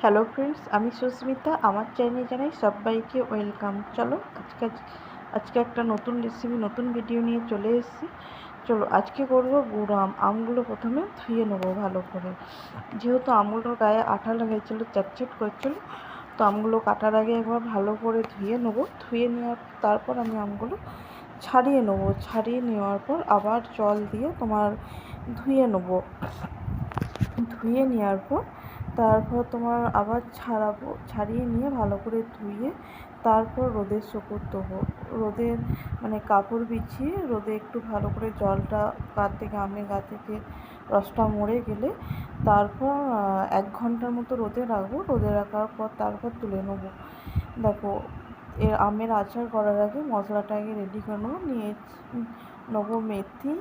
Hello friends, আমি সুস্মিতা। আমার চ্যানেলে জানাই সবাইকে ওয়েলকাম। চলো আজকে একটা নতুন রেসিপি, নতুন ভিডিও নিয়ে চলে এসেছি। চলো আজকে করবো গুড় আম। আমগুলো প্রথমে ধুয়ে নেবো ভালো করে, যেহেতু আমগুলোর গায়ে আঠা লেগেছিলো, চ্যাটচ্যাট করছিলো, তো আমগুলো কাটার আগে একবার ভালো করে ধুয়ে নেবো। ধুয়ে নেওয়ার তারপর আমি আমগুলো ছাড়িয়ে নেবো। ছাড়িয়ে নেওয়ার পর আবার জল দিয়ে ধুয়ে নেবো। ধুয়ে নেওয়ার পর তারপর আবার ছাড়িয়ে নিয়ে ভালো করে ধুয়ে তারপর রোদে শুকোতে দেবো। রোদের কাপড় বিছিয়ে রোদে একটু ভালো করে জলটা আমের গা থেকে রসটা মরে গেলে তারপর 1 ঘন্টার মতো রোদে রাখবো। রোদে রাখার পর তারপর তুলে নেবো। দেখো, আমের আচার করার আগে মশলাটা আগে রেডি করে নেবো। নিয়ে নেবো মেথি,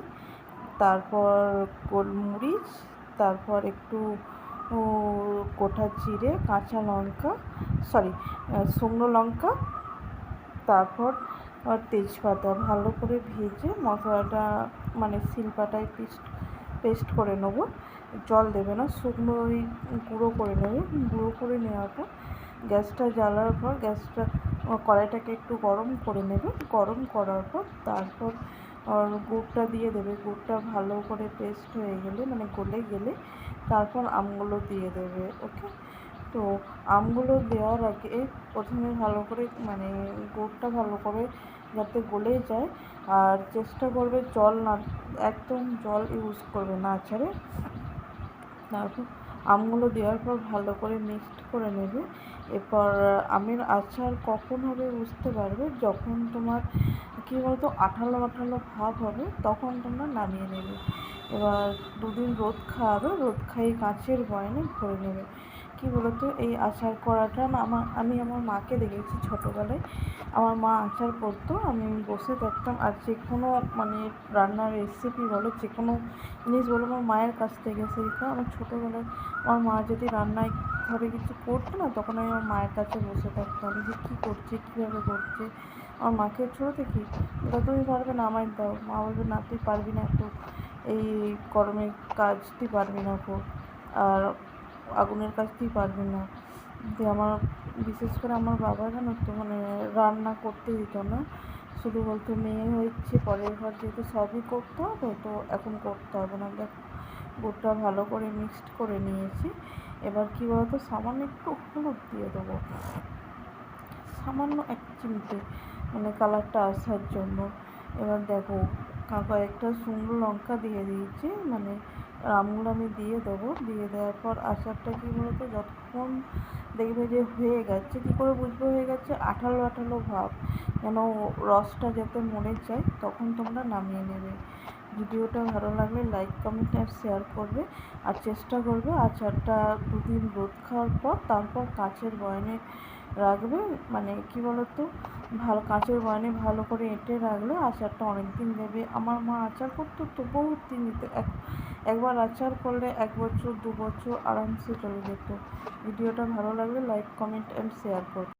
তারপর গোলমরিচ, তারপর একটু গোটা জিরে, কাঁচা লঙ্কা, শুকনো লঙ্কা, তারপর তেজপাতা ভালো করে ভেজে মশলাটা শিলপাটায় পেস্ট করে নেবো। জল দেবে না, শুকনো গুঁড়ো করে নেবে। গুঁড়ো করে নেওয়ার পর গ্যাসটা জ্বালার পর কড়াইটাকে একটু গরম করে নেবে। গরম করার পর তারপর গুড়টা দিয়ে দেবে। গুড়টা ভালো করে পেস্ট হয়ে গেলে গলে গেলে তারপর আমগুলো দিয়ে দেবে। ওকে, তো আমগুলো দেওয়ার আগে প্রথমে ভালো করে গুড়টা ভালো করে যাতে গলে যায়, আর চেষ্টা করবে একদম জল ইউজ করবে না আচারে। তারপর আমগুলো দেওয়ার পর ভালো করে মিক্সড করে নেবে। এরপর আমের আচার কখন হবে বুঝতে পারবে, যখন তোমার কী বলতো আঠালো আঠালো ভাব হবে, তখন তোমরা নামিয়ে নেবে। এবার 2 দিন রোদ খাওয়াবে। রোদ খাইয়ে কাঁচের বয়ামে ভরে নেবে। কী বলতো, এই আচার করাটা না আমি আমার মাকে দেখেছি ছোটোবেলায়। আমার মা আচার করতো, আমি বসে থাকতাম। আর যে কোনো রান্নার রেসিপি বলো, যে কোনো জিনিস বলো, আমার মায়ের কাছ থেকে শেখা। আমার ছোটোবেলায় আমার মা যদি রান্নায় ঘরে কিছু করতো না, তখন আমি আমার মায়ের কাছে বসে থাকতাম যে কী করছে, কীভাবে করছে। আমার মাকে ছোটো থেকে, এটা তুমি পারবে না, আমায় দাও। মা বলবে, না তুই পারবি না, তো এই গরমের কাজ তুই পারবি না খুব, আর আগুনের কাজ তুই পারবি না। দিয়ে বিশেষ করে আমার বাবা জানো তো রান্না করতে দিত না। শুধু বলতো, মেয়ে হচ্ছে পরের ঘর, যেহেতু সবই করতে হবে, তো এখন করতে হবে না। দেখ, গুড়টা ভালো করে মিক্সড করে নিয়েছি। এবার কী বলতো, সামান্য একটু হলুদ দিয়ে দেবো, সামান্য 1 চিমটে, কালারটা আসার জন্য। এবার দেখো, কয়েকটা শুকনো লঙ্কা দিয়ে দিয়েছি। আমগুলো আমি দিয়ে দেবো। দিয়ে দেওয়ার পর আচারটা কী বলতো, যতক্ষণ দেখবে যে হয়ে গেছে, কী করে বুঝবে হয়ে গেছে, আঠালো আঠালো ভাব, যেন রসটা যাতে মরে যায়, তখন তোমরা নামিয়ে নেবে। ভিডিওটা ভালো লাগলে লাইক, কমেন্ট আর শেয়ার করবে। আর চেষ্টা করবে আচারটা 2 দিন রোদ খাওয়ার পর তারপর কাঁচের বয়ামে রাখবে। কী বলতো, কাঁচের বয়ামে ভালো করে এঁটে রাখলে আচারটা অনেক দিন দেবে। আমার মা আচার করতো তো বহুত দিন দিত। একবার আচার করলে 1 বছর 2 বছর আরামসে চলে যেত। ভিডিওটা ভালো লাগলে লাইক, কমেন্ট অ্যান্ড শেয়ার করবে।